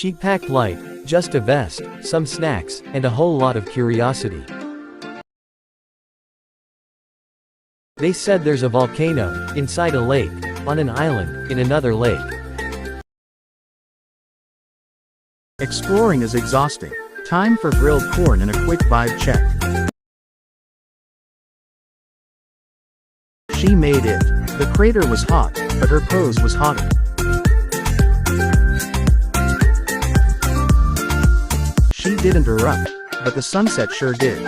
She packed light, just a vest, some snacks, and a whole lot of curiosity. They said there's a volcano, inside a lake, on an island, in another lake. Exploring is exhausting. Time for grilled corn and a quick vibe check. She made it. The crater was hot, but her pose was hotter. She didn't erupt, but the sunset sure did.